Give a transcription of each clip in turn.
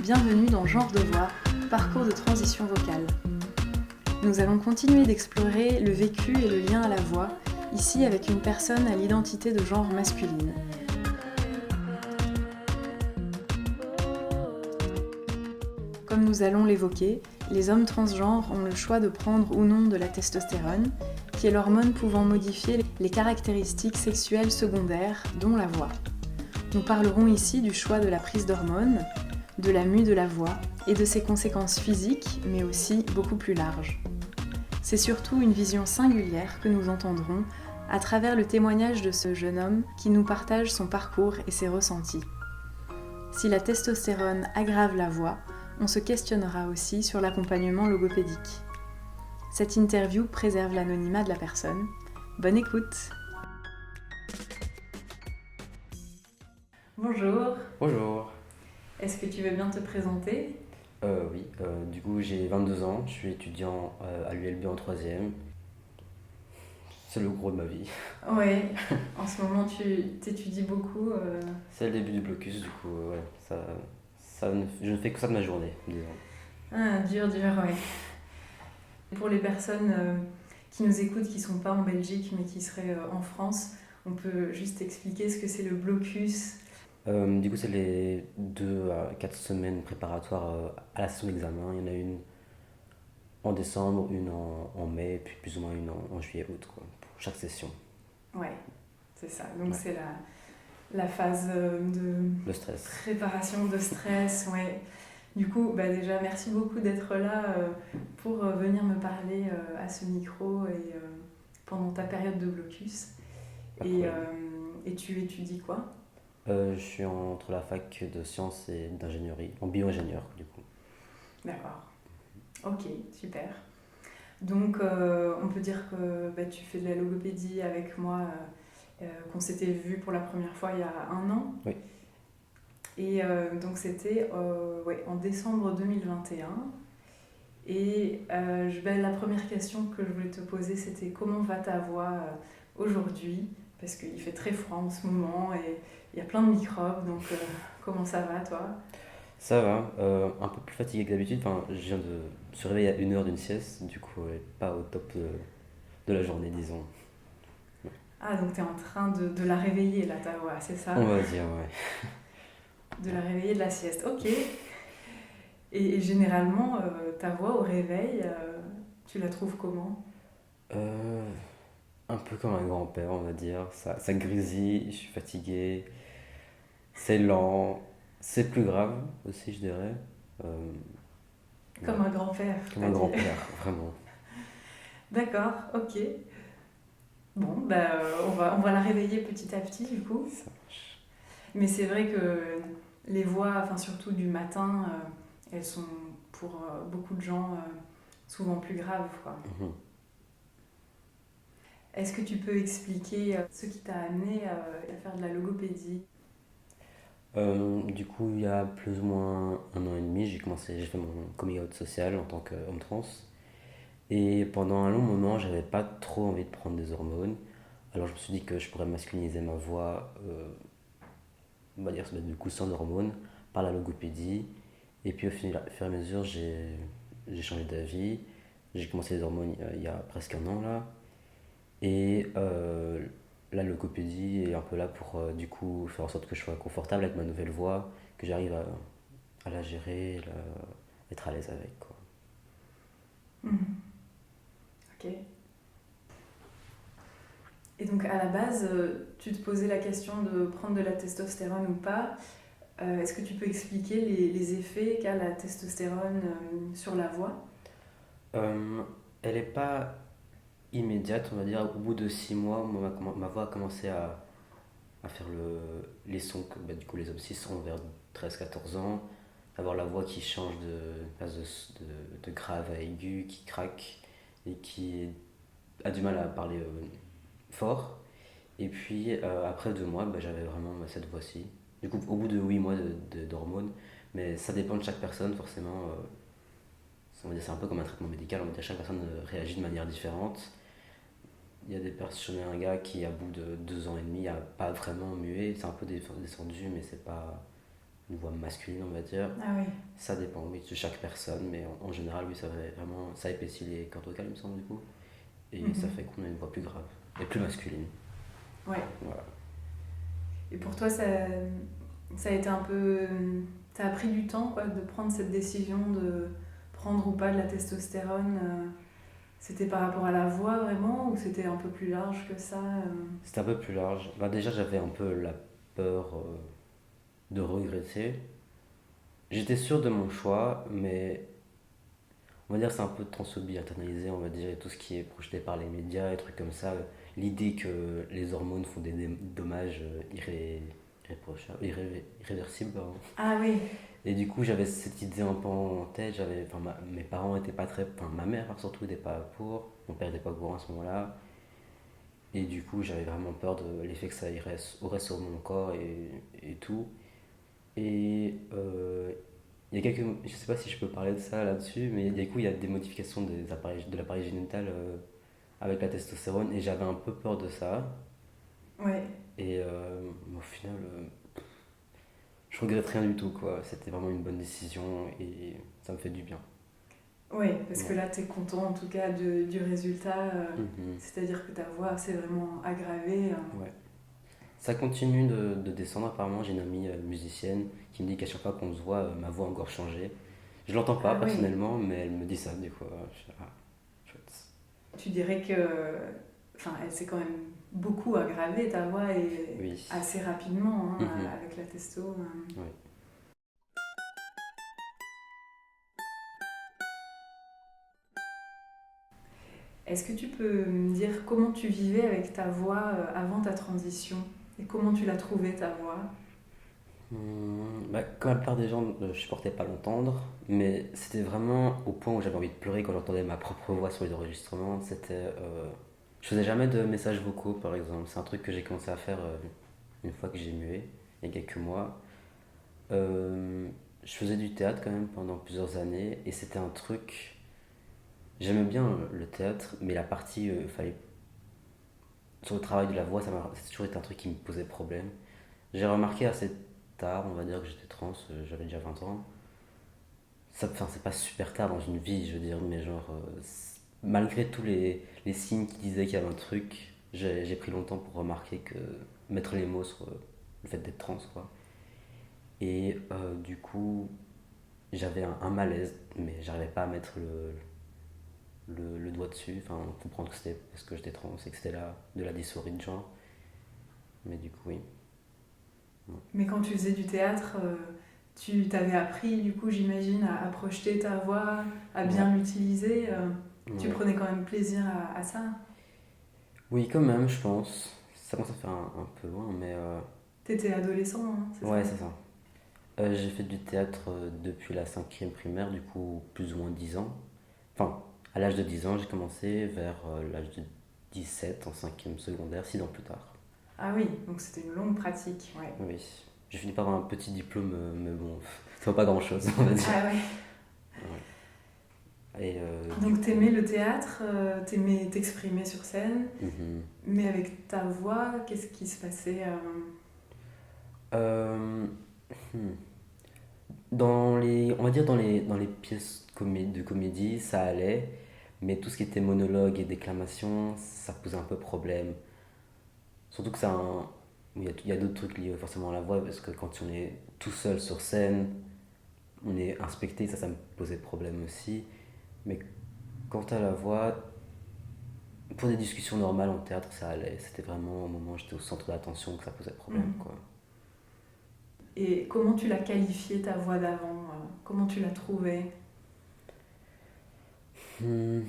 Bienvenue dans Genre de voix, parcours de transition vocale. Nous allons continuer d'explorer le vécu et le lien à la voix, ici avec une personne à l'identité de genre masculine. Comme nous allons l'évoquer, les hommes transgenres ont le choix de prendre ou non de la testostérone, qui est l'hormone pouvant modifier les caractéristiques sexuelles secondaires, dont la voix. Nous parlerons ici du choix de la prise d'hormones, de la mue de la voix et de ses conséquences physiques, mais aussi beaucoup plus larges. C'est surtout une vision singulière que nous entendrons à travers le témoignage de ce jeune homme qui nous partage son parcours et ses ressentis. Si la testostérone aggrave la voix, on se questionnera aussi sur l'accompagnement logopédique. Cette interview préserve l'anonymat de la personne. Bonne écoute! Bonjour. Bonjour. Est-ce que tu veux bien te présenter? Oui, du coup j'ai 22 ans, je suis étudiant à l'ULB en 3e. C'est le gros de ma vie. Oui, en ce moment tu t'étudies beaucoup. C'est le début du blocus, du coup, ouais, je ne fais que ça de ma journée, disons. Ah, dur, oui. Pour les personnes qui nous écoutent, qui ne sont pas en Belgique mais qui seraient en France, on peut juste expliquer ce que c'est le blocus. Du coup, c'est les 2 à 4 semaines préparatoires à la session d'examen. Il y en a une en décembre, une en mai, et puis plus ou moins une en juillet-août, quoi, pour chaque session. Ouais, c'est ça. Donc Ouais. c'est la phase de Le stress. préparation de stress, ouais. Du coup, déjà, merci beaucoup d'être là pour venir me parler à ce micro et pendant ta période de blocus. Et tu étudies quoi? Je suis entre la fac de sciences et d'ingénierie, en bio-ingénieur, du coup. D'accord. Ok, super. Donc, on peut dire que tu fais de la logopédie avec moi, qu'on s'était vu pour la première fois il y a 1 an. Oui. Et donc, c'était en décembre 2021. Et la première question que je voulais te poser, c'était comment va ta voix aujourd'hui? Parce qu'il fait très froid en ce moment et il y a plein de microbes, donc comment ça va toi? Ça va, un peu plus fatigué que d'habitude. Enfin, je viens de se réveiller à 1 heure d'une sieste, du coup, pas au top de la journée, disons. Ah, donc tu es en train de la réveiller là, ta voix, c'est ça? On va dire, ouais. De la réveiller de la sieste, ok. Et généralement, ta voix au réveil, tu la trouves comment? Euh, un peu comme un grand-père, on va dire. Ça grésille, je suis fatigué, c'est lent, c'est plus grave aussi, je dirais. Euh, Comme ouais. un grand-père, Comme t'as un dit. grand-père, vraiment. D'accord, ok. Bon, on va la réveiller petit à petit du coup. Ça marche. Mais c'est vrai que les voix, enfin surtout du matin, elles sont pour beaucoup de gens souvent plus graves, quoi. Mhm. Est-ce que tu peux expliquer ce qui t'a amené à faire de la logopédie? Du coup, il y a plus ou moins 1 an et demi, j'ai fait mon coming out social en tant qu'homme trans. Et pendant un long moment, j'avais pas trop envie de prendre des hormones. Alors je me suis dit que je pourrais masculiniser ma voix, on va dire se mettre du coup sans hormones, par la logopédie. Et puis au fur et à mesure, j'ai changé d'avis. J'ai commencé les hormones il y a presque 1 an là. Et la logopédie est un peu là pour du coup faire en sorte que je sois confortable avec ma nouvelle voix, que j'arrive à la gérer, être à l'aise avec, quoi. Mhm. Ok. Et donc à la base, tu te posais la question de prendre de la testostérone ou pas. Est-ce que tu peux expliquer les effets qu'a la testostérone sur la voix? Euh, Elle n'est pas immédiate, on va dire. Au bout de 6 mois, ma voix a commencé à faire les sons que du coup, les hommes cis ont vers 13-14 ans. Avoir la voix qui change de passe de grave à aigu, qui craque et qui a du mal à parler fort. Et puis après 2 mois, j'avais vraiment cette voix-ci. Du coup, au bout de 8 mois d'hormones, mais ça dépend de chaque personne forcément. On va dire, c'est un peu comme un traitement médical, on va dire chaque personne réagit de manière différente. Il y a des personnes, je connais un gars qui, à bout de 2 ans et demi, a pas vraiment mué. C'est un peu descendu, mais c'est pas. une voix masculine, on va dire. Ah oui. Ça dépend, oui, de chaque personne, mais en général, oui, ça épaissit les cordes vocales, il me semble, du coup. Et ça Mhm. fait qu'on a une voix plus grave et plus masculine. Ouais. Voilà. Et pour toi, ça a été un peu. T'as pris du temps quoi, de prendre cette décision de prendre ou pas de la testostérone. C'était par rapport à la voix vraiment ou c'était un peu plus large que ça C'était un peu plus large. Bah, déjà, j'avais un peu la peur de regretter. J'étais sûr de mon choix, mais on va dire que c'est un peu de transphobie internalisée, on va dire, et tout ce qui est projeté par les médias, et trucs comme ça. L'idée que les hormones font des dommages irréversibles, pardon. Ah oui. Et du coup, j'avais cette idée un peu en tête. Enfin, mes parents étaient pas très. Enfin, ma mère surtout n'était pas pour. Mon père n'était pas au courant à ce moment-là. Et du coup, j'avais vraiment peur de l'effet que ça aurait sur mon corps et tout. Et il y a quelques. Je sais pas si je peux parler de ça là-dessus, mais du coup, il y a des modifications de l'appareil génital avec la testostérone. Et j'avais un peu peur de ça. Ouais. Et au final, je regrette rien du tout, quoi. C'était vraiment une bonne décision et ça me fait du bien. Ouais, parce que Ouais. là, t'es content en tout cas du résultat. Mhm. C'est-à-dire que ta voix s'est vraiment aggravée. Ouais. Ça continue de descendre apparemment. J'ai une amie musicienne qui me dit qu'à chaque fois qu'on se voit, ma voix a encore changé. Je l'entends pas Ah oui. personnellement, mais elle me dit ça du coup. Ah, chouette. Tu dirais que. Enfin, elle s'est quand même beaucoup aggravée, ta voix, et Oui. assez rapidement Mhm. avec la testo. Ouais. Est-ce que tu peux me dire comment tu vivais avec ta voix avant ta transition et comment tu l'as trouvée ta voix? Bah, comme la plupart des gens, je supportais pas l'entendre, mais c'était vraiment au point où j'avais envie de pleurer quand j'entendais ma propre voix sur les enregistrements. Je faisais jamais de messages vocaux, par exemple. C'est un truc que j'ai commencé à faire une fois que j'ai mué, il y a quelques mois. Euh, je faisais du théâtre quand même pendant plusieurs années, et c'était un truc. J'aimais bien le théâtre, mais la partie sur le travail de la voix, c'est toujours été un truc qui me posait problème. J'ai remarqué assez tard, on va dire que j'étais trans, j'avais déjà 20 ans. Enfin, c'est pas super tard dans une vie, je veux dire, mais genre, malgré tous les signes qui disaient qu'il y avait un truc, j'ai pris longtemps pour remarquer que mettre les mots sur le fait d'être trans, quoi. Et du coup, j'avais un malaise, mais j'arrivais pas à mettre le doigt dessus, enfin, comprendre que c'était parce que j'étais trans et que c'était de la dysphorie de genre. Mais du coup, oui. Mais quand tu faisais du théâtre, tu t'avais appris, du coup, j'imagine, à projeter ta voix, à Ouais. bien l'utiliser. Tu Ouais. prenais quand même plaisir à ça. Oui, quand même, je pense. Ça commence à faire un peu loin, mais T'étais adolescent, hein, c'est ça? ouais, c'est ça. J'ai fait du théâtre depuis la cinquième primaire, du coup, plus ou moins 10 ans. Enfin, à l'âge de 10 ans, j'ai commencé vers l'âge de 17 en cinquième secondaire, 6 ans plus tard. Ah oui, donc c'était une longue pratique, ouais. Oui. J'ai fini par avoir un petit diplôme, mais bon, ça vaut pas grand chose, on va dire. Ah ouais. Ouais. Et du Donc coup. t'aimais le théâtre, t'aimais t'exprimer sur scène, Mhm. mais avec ta voix, qu'est-ce qui se passait Euh, hmm. On va dire dans les pièces de comédie, ça allait, mais tout ce qui était monologue et déclamation, ça posait un peu problème. Surtout que il y a d'autres trucs liés forcément à la voix, parce que quand on est tout seul sur scène, on est inspecté, ça me posait problème aussi. Mais quant à la voix, pour des discussions normales en théâtre, ça allait. C'était vraiment au moment où j'étais au centre d'attention que ça posait problème, Mhm. quoi. Et comment tu l'as qualifiée ta voix d'avant comment tu l'as trouvée? Hmm.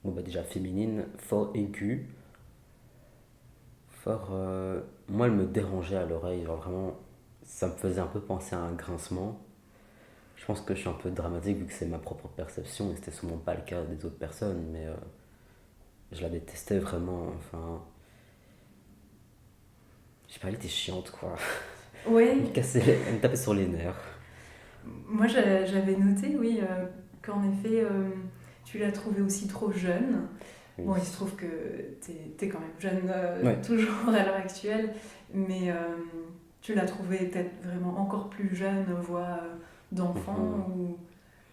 Bon, bah déjà féminine, fort aiguë, fort. Moi, elle me dérangeait à l'oreille, genre vraiment, ça me faisait un peu penser à un grincement. Je pense que je suis un peu dramatique vu que c'est ma propre perception et c'était sûrement pas le cas des autres personnes, mais je la détestais vraiment. Enfin, je sais pas, elle était chiante quoi. Oui, Elle me tapait sur les nerfs. moi j'avais noté, oui, qu'en effet tu l'as trouvée aussi trop jeune. Oui. Bon, il se trouve que t'es quand même jeune Ouais. toujours à l'heure actuelle, mais Tu l'as trouvé peut-être vraiment encore plus jeune, voix d'enfant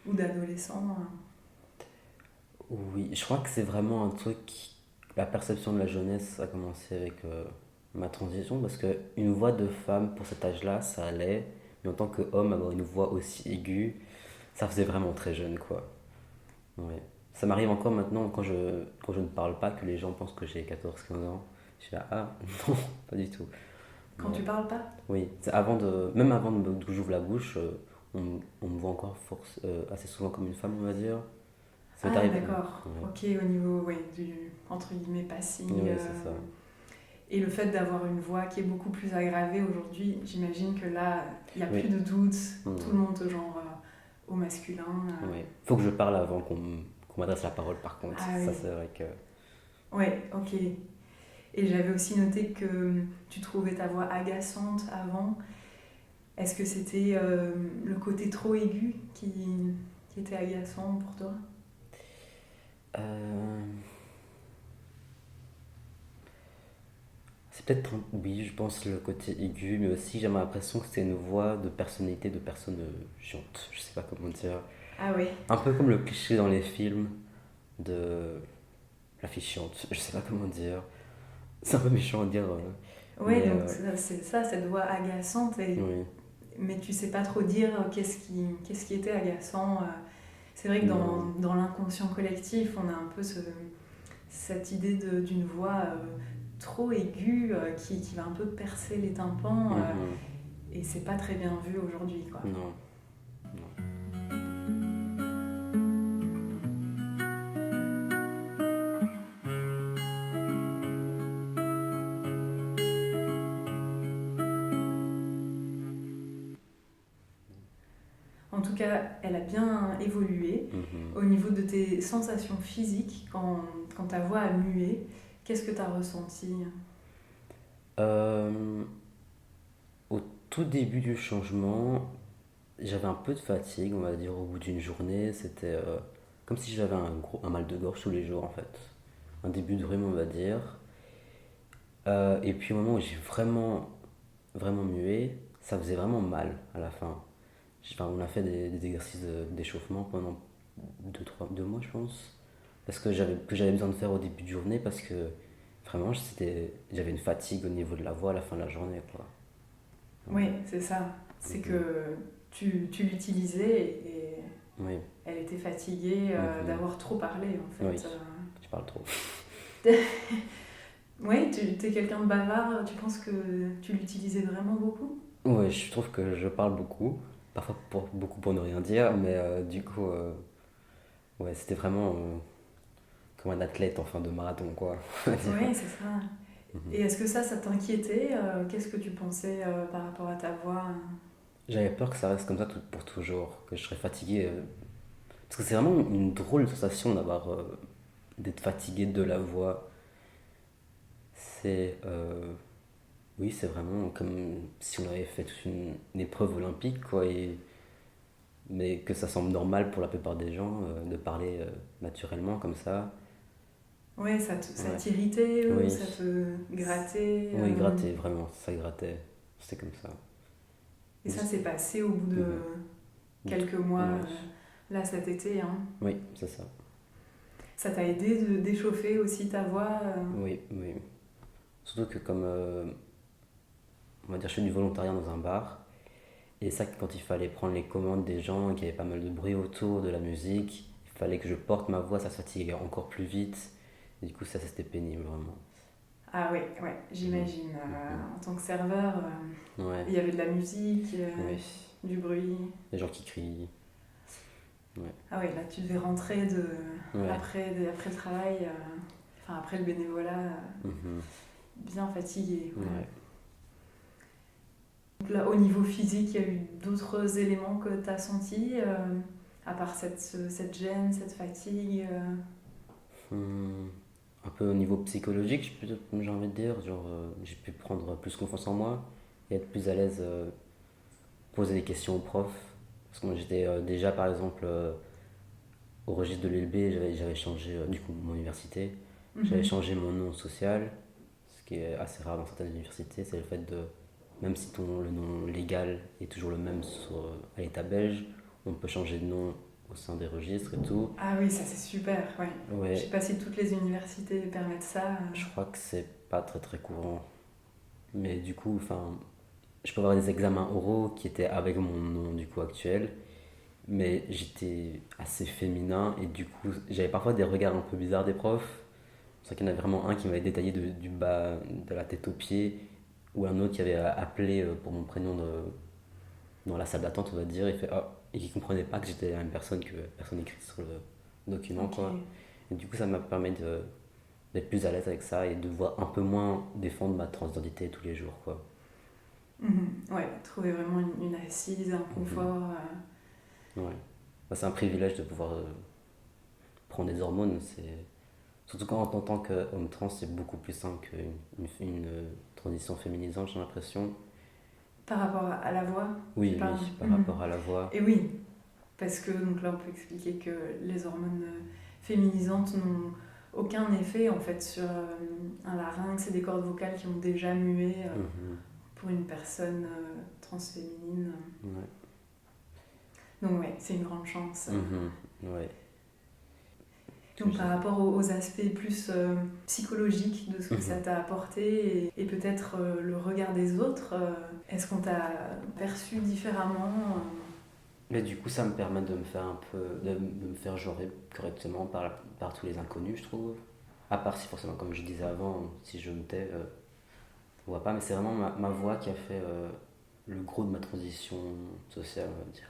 ou d'adolescent? Oui, je crois que c'est vraiment un truc, la perception de la jeunesse a commencé avec ma transition, parce que une voix de femme pour cet âge-là, ça allait, mais en tant qu'homme, avoir une voix aussi aiguë, ça faisait vraiment très jeune, quoi. Ouais. Ça m'arrive encore maintenant quand je ne parle pas que les gens pensent que j'ai 14 15 ans. Je suis là, ah non, pas du tout. Quand Ouais. tu parles pas? Oui, même avant que j'ouvre la bouche, on me voit encore assez souvent comme une femme, on va dire. Ça m'est Ah arrivé. d'accord, Ouais. ok, au niveau du, entre guillemets, passing. Oui, c'est ça. Et le fait d'avoir une voix qui est beaucoup plus aggravée aujourd'hui, j'imagine que là, il n'y a Oui. plus de doute, Mhm. tout le monde te genre au masculin. Ouais. Faut que je parle avant qu'on m'adresse la parole, par contre. Ah Ça, oui, c'est vrai que. ouais, ok. Et j'avais aussi noté que tu trouvais ta voix agaçante avant. Est-ce que c'était le côté trop aigu qui était agaçant pour toi? Euh, C'est peut-être, oui, je pense, le côté aigu, mais aussi j'ai l'impression que c'est une voix de personnalité de personne chiante. Je sais pas comment dire. Ah oui. Un peu comme le cliché dans les films de la fille chiante. Je sais pas comment dire. C'est un peu méchant à dire, Ouais, mais donc c'est ça, cette voix agaçante, oui. mais tu sais pas trop dire qu'est-ce qui était agaçant. C'est vrai que Non. dans l'inconscient collectif, on a un peu cette idée d'une voix trop aiguë qui va un peu percer les tympans Mhm. et c'est pas très bien vu aujourd'hui, quoi. Non. En tout cas, elle a bien évolué. Mhm. Au niveau de tes sensations physiques, quand ta voix a mué, qu'est-ce que tu as ressenti? Euh, Au tout début du changement, j'avais un peu de fatigue, on va dire, au bout d'une journée. C'était comme si j'avais un mal de gorge tous les jours, en fait. Un début de rhume, on va dire. Et puis au moment où j'ai vraiment mué, ça faisait vraiment mal à la fin. Enfin, on a fait des exercices d'échauffement pendant 2 mois, je pense. Parce que j'avais besoin de faire au début de journée, parce que vraiment, j'avais une fatigue au niveau de la voix à la fin de la journée, quoi. Oui, c'est ça. C'est que tu l'utilisais et Oui, elle était fatiguée d'avoir trop parlé, en fait. oui, je parle trop. Oui, tu es quelqu'un de bavard, tu penses que tu l'utilisais vraiment beaucoup? Ouais, je trouve que je parle beaucoup, parfois beaucoup pour ne rien dire, mais du coup, ouais, c'était vraiment comme un athlète en fin de marathon, quoi, on va dire. Oui, c'est ça. Mhm. Et est-ce que ça t'inquiétait? Qu'est-ce que tu pensais par rapport à ta voix? J'avais peur que ça reste comme ça pour toujours, que je serais fatigué. Parce que c'est vraiment une drôle de sensation d'être fatigué de la voix. C'est, oui, c'est vraiment comme si on avait fait toute une épreuve olympique, quoi, mais que ça semble normal pour la plupart des gens de parler naturellement comme ça. Ouais, ça Ouais. t'irritait ou Oui, ça te grattait oui, gratter, vraiment, ça grattait. C'était comme ça. Et ça s'est passé au bout de Mhm. quelques mois, Ouais. là cet été, hein. Oui, c'est ça. Ça t'a aidé d'échauffer aussi ta voix Oui, oui. Surtout que comme, on va dire, je fais du volontariat dans un bar, et ça, quand il fallait prendre les commandes des gens, et qu'il y avait pas mal de bruit autour de la musique, il fallait que je porte ma voix, ça se fatiguait encore plus vite. Et du coup, ça, c'était pénible, vraiment. Ah oui, ouais, Mhm. j'imagine. Mhm. En tant que serveur, Ouais, il y avait de la musique, oui. du bruit. Les gens qui crient. Ouais. Ah oui, là tu devais rentrer Ouais. après le travail, enfin après le bénévolat, Mhm. bien fatigué. Ouais. Ouais. Donc là, au niveau physique, il y a eu d'autres éléments que tu as sentis, à part cette gêne, cette fatigue. Hmm. Un peu au niveau psychologique, j'ai envie de dire. Genre, j'ai pu prendre plus confiance en moi et être plus à l'aise, poser des questions aux profs. Parce que moi, j'étais déjà, par exemple, au registre de l'ELB, j'avais changé, du coup, mon université. J'avais Mhm. changé mon nom social, ce qui est assez rare dans certaines universités, c'est le fait de même si le nom légal est toujours le même à l'état belge, on peut changer de nom au sein des registres et tout. Ah oui, ça c'est super, ouais. Ouais. Je sais pas si toutes les universités permettent ça. Je crois que c'est pas très très courant. Mais du coup, enfin, je peux avoir des examens oraux qui étaient avec mon nom du coup actuel, mais j'étais assez féminin et du coup, j'avais parfois des regards un peu bizarres des profs. C'est vrai qu'il y en a vraiment un qui m'avait détaillé du bas de la tête aux pieds, ou un autre qui avait appelé pour mon prénom dans la salle d'attente, on va dire, et qui comprenait pas que j'étais la même personne que la personne écrite sur le document, Ok. quoi. Et du coup, ça m'a permis d'être plus à l'aise avec ça et de voir un peu moins défendre ma transidentité tous les jours, quoi. Ouais, trouver vraiment une assise, un confort. Ouais. Bah, c'est un privilège de pouvoir prendre des hormones. Surtout quand en tant qu'homme trans, c'est beaucoup plus simple qu'une transition féminisante, j'ai l'impression. Par rapport à la voix, tu Oui, parles. oui, par rapport à la voix. Et oui, parce que donc là on peut expliquer que les hormones féminisantes n'ont aucun effet en fait sur un larynx et des cordes vocales qui ont déjà mué Mhm. pour une personne transféminine. Ouais. Donc ouais, c'est une grande chance. Ouais. Donc par rapport aux aspects plus psychologiques de ce que ça t'a apporté et peut-être le regard des autres, est-ce qu'on t'a perçu différemment Mais du coup, ça me permet de me faire de me faire genrer correctement par tous les inconnus, je trouve. À part si forcément, comme je disais avant, si je me tais, on voit pas, mais c'est vraiment ma voix qui a fait le gros de ma transition sociale, on va dire.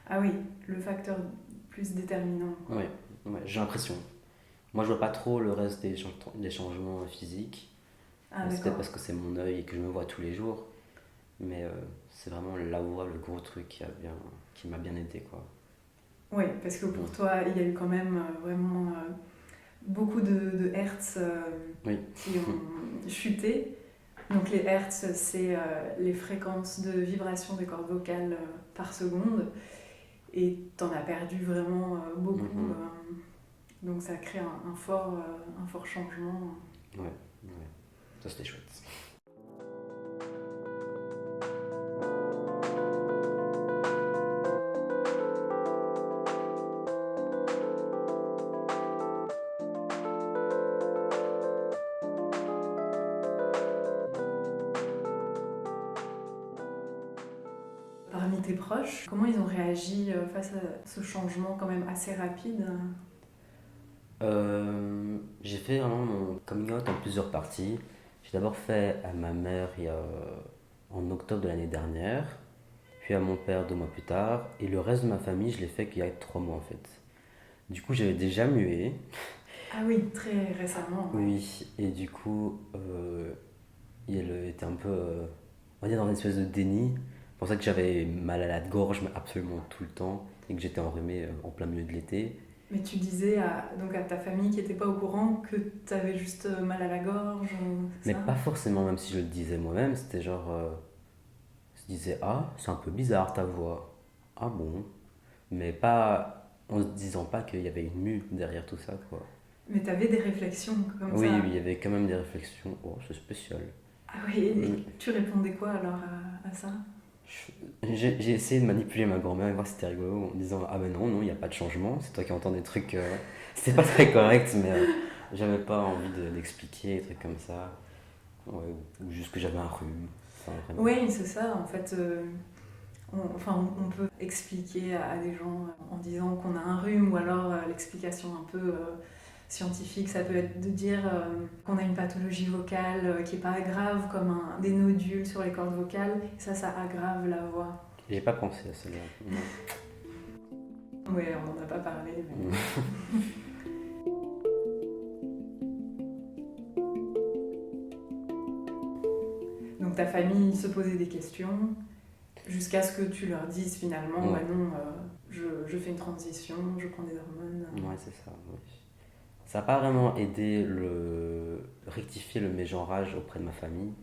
Ah oui, le facteur plus déterminant. Ouais, ouais, j'ai l'impression. Moi, je vois pas trop le reste des changements physiques. Ah C'est peut-être d'accord. parce que c'est mon œil et que je me vois tous les jours. Mais c'est vraiment la voix, le gros truc qui m'a bien aidé, quoi. Oui, parce que pour toi, il y a eu quand même vraiment beaucoup de hertz Oui. qui ont chuté. Donc les hertz, c'est les fréquences de vibration des cordes vocales par seconde. Et t'en as perdu vraiment beaucoup. Donc ça crée un fort changement. Ouais, ouais. Ça, c'était chouette. Parmi tes proches, comment ils ont réagi face à ce changement quand même assez rapide? J'ai fait vraiment mon coming out en plusieurs parties. J'ai d'abord fait à ma mère en octobre de l'année dernière, puis à mon père 2 mois plus tard, et le reste de ma famille, je l'ai fait qu'il y a 3 mois en fait. Du coup, j'avais déjà mué, Ah oui, très récemment. Ouais. oui, et du coup, il était un peu, on va dire, dans une espèce de déni. C'est pour ça que j'avais mal à la gorge, mais absolument tout le temps, et que j'étais enrhumé en plein milieu de l'été. Mais tu disais donc à ta famille qui n'était pas au courant que tu avais juste mal à la gorge, Mais ça? pas forcément, même si je le disais moi-même, c'était genre, je disais, ah, c'est un peu bizarre ta voix. Ah bon? Mais pas en se disant pas qu'il y avait une mue derrière tout ça, quoi. Mais tu avais des réflexions comme Oui, ça. oui, il y avait quand même des réflexions. Oh, c'est spécial. Ah oui, et Mm. tu répondais quoi alors à ça? J'ai essayé de manipuler ma grand-mère et voir si c'était rigolo en disant, ah ben non, non, il n'y a pas de changement, c'est toi qui entends des trucs. C'était pas très correct, mais j'avais pas envie d'expliquer des trucs comme ça. Ouais, ou juste que j'avais un rhume. Enfin, vraiment. Oui, c'est ça, en fait. On peut expliquer à des gens en disant qu'on a un rhume ou alors l'explication un peu scientifique, ça peut être de dire qu'on a une pathologie vocale qui n'est pas grave comme des nodules sur les cordes vocales. Et ça aggrave la voix. J'ai pas pensé à cela. Non. Oui, on n'en a pas parlé. Mais... Donc ta famille se posait des questions jusqu'à ce que tu leur dises finalement, Ouais. bah non, je fais une transition, je prends des hormones. Ouais, c'est ça. Oui. Ça n'a pas vraiment aidé rectifier le mégenrage auprès de ma famille.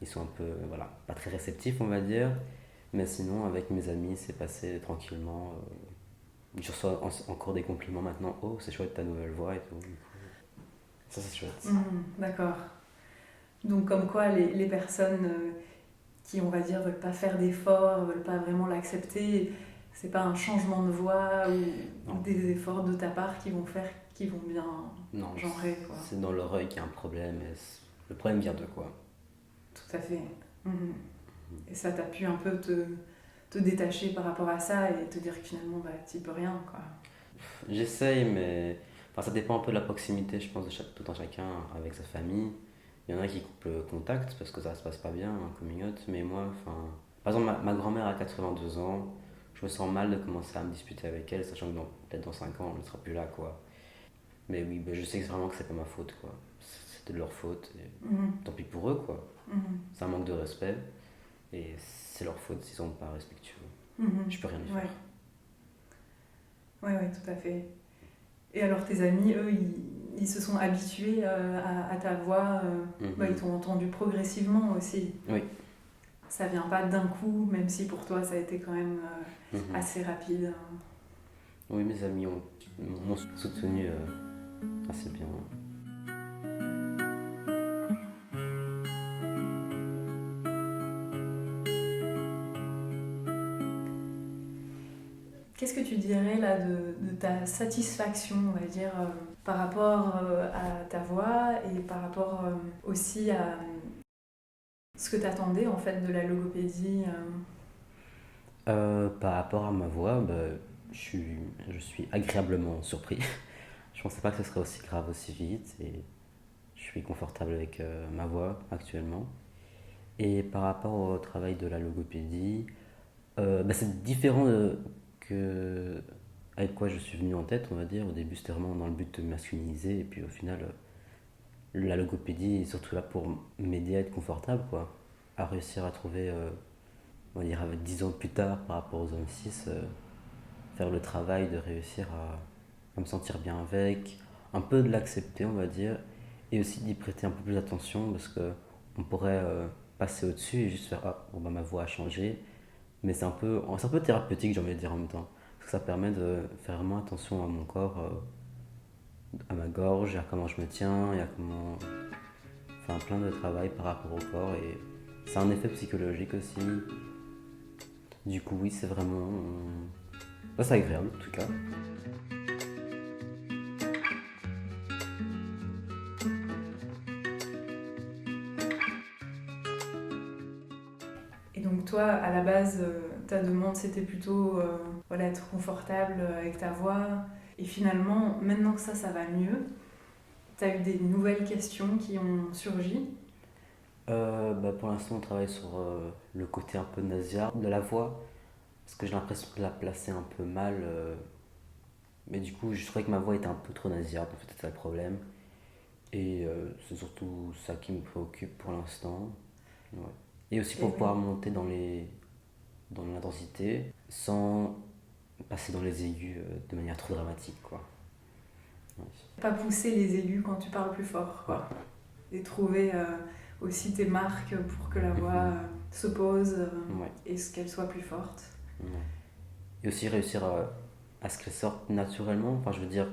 Ils sont un peu, voilà, pas très réceptifs, on va dire. Mais sinon, avec mes amis, c'est passé tranquillement. Je reçois encore des compliments maintenant. Oh, c'est chouette ta nouvelle voix et tout. Ça, c'est chouette. D'accord. Donc comme quoi les personnes qui, on va dire, veulent pas faire d'efforts, veulent pas vraiment l'accepter. C'est pas un changement de voix ou Non, des efforts de ta part qui vont bien non, genrer, quoi. c'est dans l'oreille qu'il y a un problème. Le problème vient de quoi? Tout à fait. Mhm. Et ça, t'as pu un peu te détacher par rapport à ça et te dire que finalement, bah, t'y peux rien, quoi. J'essaye, mais enfin, ça dépend un peu de la proximité, je pense, de tout un chacun avec sa famille. Il y en a qui coupent le contact parce que ça se passe pas bien, un coming out, mais moi, enfin. Par exemple, ma grand-mère a 82 ans, je me sens mal de commencer à me disputer avec elle, sachant que peut-être dans 5 ans, elle ne sera plus là, quoi. Mais oui, je sais vraiment que c'est pas ma faute, quoi. C'était de leur faute, et Mhm. tant pis pour eux, quoi. Mhm. C'est un manque de respect, et c'est leur faute s'ils sont pas respectueux. Mhm. Je peux rien y Ouais. faire. Ouais, ouais, tout à fait. Et alors tes amis, eux, ils se sont habitués à ta voix, bah, ils Mhm. t'ont entendu progressivement aussi. Oui. Ça vient pas d'un coup, même si pour toi ça a été quand même Mhm. assez rapide. Oui, mes amis m'ont soutenu assez bien. Qu'est-ce que tu dirais là de ta satisfaction, on va dire, par rapport à ta voix et par rapport aussi à ce que tu attendais en fait de la logopédie Par rapport à ma voix, bah, je suis agréablement surpris. Je pensais pas que ce serait aussi grave aussi vite et je suis confortable avec ma voix actuellement. Et par rapport au travail de la logopédie, bah, c'est différent que avec quoi je suis venu en tête, on va dire. Au début, c'était vraiment dans le but de masculiniser et puis au final, la logopédie est surtout là pour m'aider à être confortable, quoi. À réussir à trouver, on va dire, avec 10 ans plus tard par rapport aux hommes cis, faire le travail de réussir à me sentir bien avec, un peu de l'accepter, on va dire, et aussi d'y prêter un peu plus attention parce que on pourrait passer au-dessus et juste faire ah, bon, bah, ma voix a changé, mais c'est un peu thérapeutique, j'ai envie de dire en même temps, parce que ça permet de faire vraiment attention à mon corps, à ma gorge, à comment je me tiens, et à comment. Enfin, plein de travail par rapport au corps, et c'est un effet psychologique aussi. Du coup, oui, c'est vraiment. Bah, c'est agréable en tout cas. Et donc toi, à la base, ta demande c'était plutôt voilà, être confortable avec ta voix. Et finalement, maintenant que ça va mieux, tu as eu des nouvelles questions qui ont surgi. Bah, pour l'instant, on travaille sur le côté un peu nasillard de la voix, parce que j'ai l'impression de la placer un peu mal. Mais du coup, je trouvais que ma voix était un peu trop nasillarde, en fait, c'est ça le problème. Et c'est surtout ça qui me préoccupe pour l'instant. Ouais. Et aussi Et pour oui. pouvoir monter dans l'intensité sans passer dans les aigus de manière trop dramatique, quoi. Ouais. Pas pousser les aigus quand tu parles plus fort, Ouais. quoi. Et trouver aussi tes marques pour que la voix Mhm. se pose Ouais. et qu'elle soit plus forte. Ouais. Et aussi réussir à ce qu'elle sorte naturellement. Enfin, je veux dire,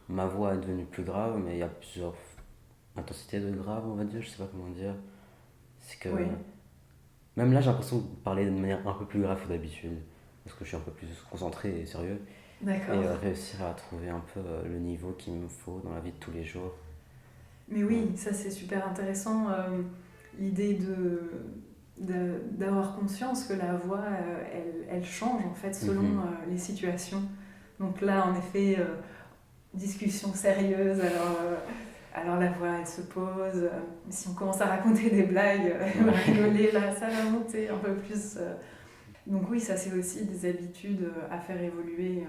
ma voix est devenue plus grave, mais il y a plusieurs intensités de grave, on va dire, je sais pas comment dire. C'est que Oui, même là, j'ai l'impression de parler de manière un peu plus grave que d'habitude, parce que je suis un peu plus concentré et sérieux. Et d'accord. réussir à trouver un peu le niveau qu'il me faut dans la vie de tous les jours. Mais Ouais. oui, ça c'est super intéressant, l'idée d'avoir conscience que la voix, elle change en fait selon Mhm. les situations. Donc là, en effet, discussion sérieuse, alors la voix elle se pose. Si on commence à raconter des blagues, elle va Ouais. rigoler, là ça va monter un peu plus. Donc oui, ça c'est aussi des habitudes à faire évoluer.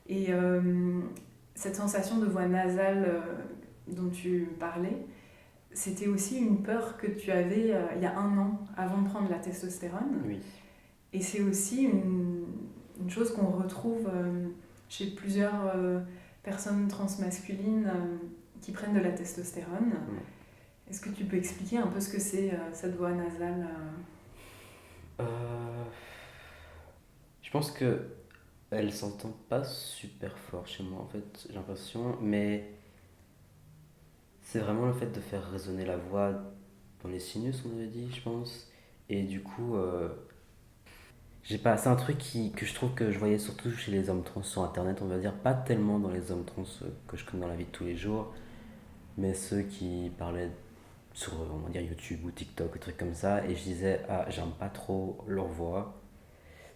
Et cette sensation de voix nasale dont tu parlais, c'était aussi une peur que tu avais il y a un an avant de prendre la testostérone. Oui. Et c'est aussi une chose qu'on retrouve chez plusieurs personnes transmasculines qui prennent de la testostérone. Ouais. Est-ce que tu peux expliquer un peu ce que c'est cette voix nasale Euh, je pense que elle s'entend pas super fort chez moi en fait, j'ai l'impression, mais c'est vraiment le fait de faire résonner la voix dans les sinus, on avait dit, je pense, Et du coup, j'ai pas, c'est un truc que je trouve que je voyais surtout chez les hommes trans sur internet, on va dire, pas tellement dans les hommes trans que je connais dans la vie de tous les jours, mais ceux qui parlaient sur, on va dire, YouTube ou TikTok, des trucs comme ça, et je disais, ah, j'aime pas trop leur voix.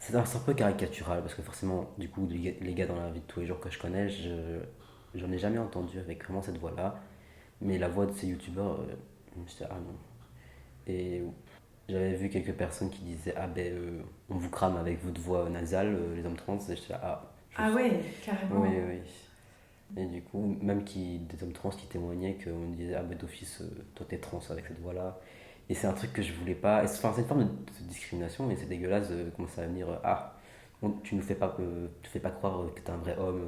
C'est un peu caricatural, parce que forcément, du coup, les gars dans la vie de tous les jours que je connais, j'en ai jamais entendu avec vraiment cette voix-là, mais la voix de ces youtubeurs, je disais, ah non. Et j'avais vu quelques personnes qui disaient, ah ben, on vous crame avec votre voix nasale, les hommes trans, et je disais, ah, Ah ouais, carrément. oui, oui. Et du coup, même des hommes trans qui témoignaient qu'on disait, ah ben d'office, toi t'es trans avec cette voix-là. Et c'est un truc que je voulais pas. Enfin, c'est une forme de discrimination, mais c'est dégueulasse de commencer à venir, ah, tu nous fais pas croire que t'es un vrai homme,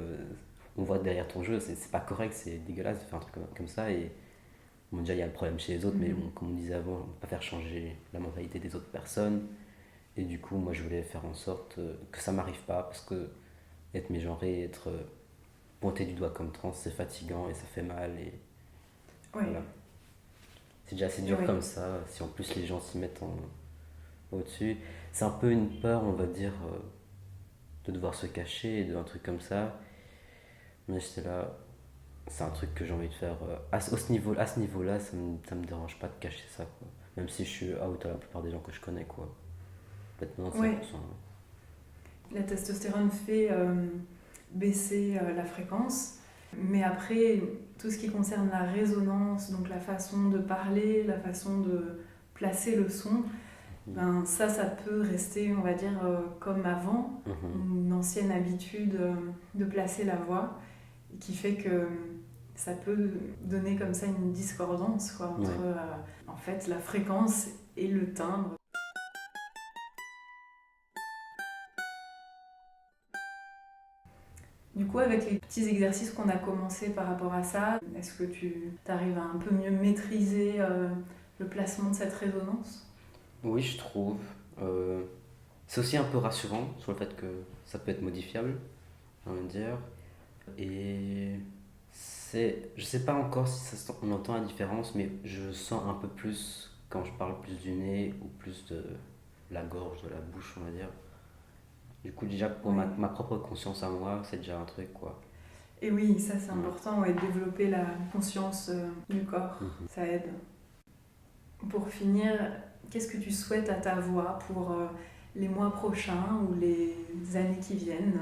on voit derrière ton jeu, c'est pas correct, c'est dégueulasse de faire un truc comme ça. Et bon, déjà, il y a le problème chez les autres, mais bon, comme on disait avant, on peut pas faire changer la mentalité des autres personnes. Et du coup, moi, je voulais faire en sorte que ça m'arrive pas, parce que être mégenré, être pointé du doigt comme trans, c'est fatigant et ça fait mal. Et Oui. voilà. C'est déjà assez dur Oui. comme ça, si en plus les gens s'y mettent au-dessus. C'est un peu une peur, on va dire, de devoir se cacher, d'un truc comme ça. Mais j'étais là, c'est un truc que j'ai envie de faire. À ce niveau-là, ça me dérange pas de cacher ça, quoi. Même si je suis out à la plupart des gens que je connais, quoi. Peut-être 95%. Ouais. La testostérone fait baisser la fréquence, mais après, tout ce qui concerne la résonance, donc la façon de parler, la façon de placer le son, ben ça peut rester, on va dire, comme avant, une ancienne habitude de placer la voix, qui fait que ça peut donner comme ça une discordance, quoi, entre en fait la fréquence et le timbre. Du coup, avec les petits exercices qu'on a commencé par rapport à ça, est-ce que tu arrives à un peu mieux maîtriser le placement de cette résonance ? Oui, je trouve. C'est aussi un peu rassurant sur le fait que ça peut être modifiable, j'ai envie de dire. Et je sais pas encore si on entend la différence, mais je sens un peu plus quand je parle plus du nez ou plus de la gorge, de la bouche, on va dire. Du coup, déjà pour ma propre conscience à moi, c'est déjà un truc, quoi. Et oui, ça c'est important, de développer la conscience du corps, ça aide. Pour finir, qu'est-ce que tu souhaites à ta voix pour les mois prochains ou les années qui viennent ?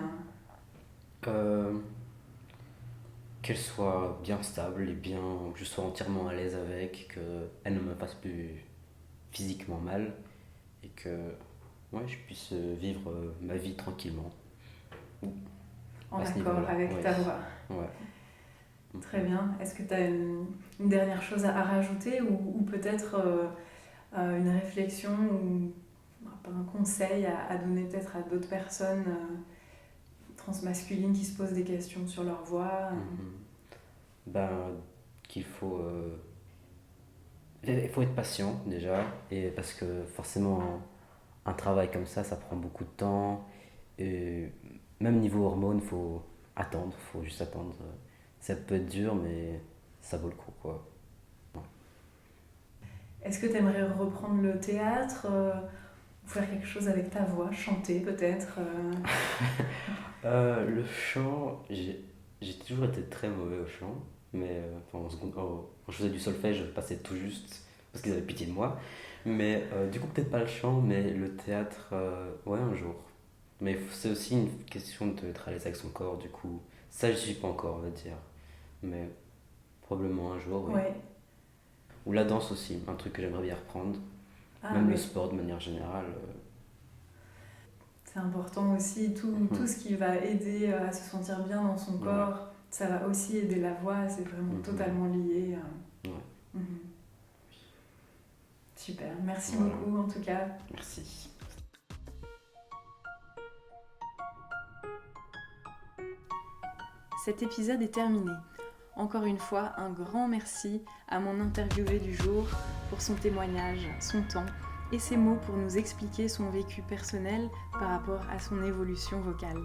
Qu'elle soit bien stable et bien, que je sois entièrement à l'aise avec, qu'elle ne me fasse plus physiquement mal et que je puisse vivre ma vie tranquillement. En accord avec ta voix. Ouais. Très bien. Est-ce que tu as une dernière chose à rajouter ou peut-être une réflexion ou un conseil à donner peut-être à d'autres personnes transmasculines qui se posent des questions sur leur voix ? Ben, qu'il faut il faut être patient déjà, et parce que forcément un travail comme ça prend beaucoup de temps, et même niveau hormones, faut juste attendre. Ça peut être dur, mais ça vaut le coup, quoi. Ouais. Est-ce que tu aimerais reprendre le théâtre ou faire quelque chose avec ta voix, chanter peut-être Le chant, j'ai toujours été très mauvais au chant, mais quand je faisais du solfège, je passais tout juste parce qu'ils avaient pitié de moi. Mais du coup, peut-être pas le chant, mais le théâtre, ouais, un jour. Mais c'est aussi une question d'être à l'aise avec son corps, du coup. Ça, je suis pas encore, on va dire. Mais probablement un jour, oui. Ouais. Ou la danse aussi, un truc que j'aimerais bien reprendre. Même le sport de manière générale. C'est important aussi, tout ce qui va aider à se sentir bien dans son corps, ça va aussi aider la voix, c'est vraiment totalement lié. Super, merci beaucoup en tout cas. Merci. Cet épisode est terminé. Encore une fois, un grand merci à mon interviewé du jour pour son témoignage, son temps et ses mots pour nous expliquer son vécu personnel par rapport à son évolution vocale.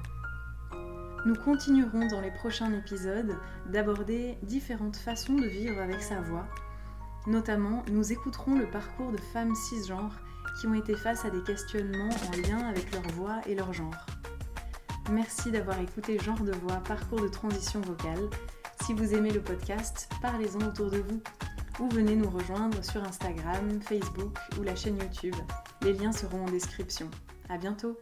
Nous continuerons dans les prochains épisodes d'aborder différentes façons de vivre avec sa voix. Notamment, nous écouterons le parcours de femmes cisgenres qui ont été face à des questionnements en lien avec leur voix et leur genre. Merci d'avoir écouté Genre de Voix, parcours de transition vocale. Si vous aimez le podcast, parlez-en autour de vous. Ou venez nous rejoindre sur Instagram, Facebook ou la chaîne YouTube. Les liens seront en description. À bientôt!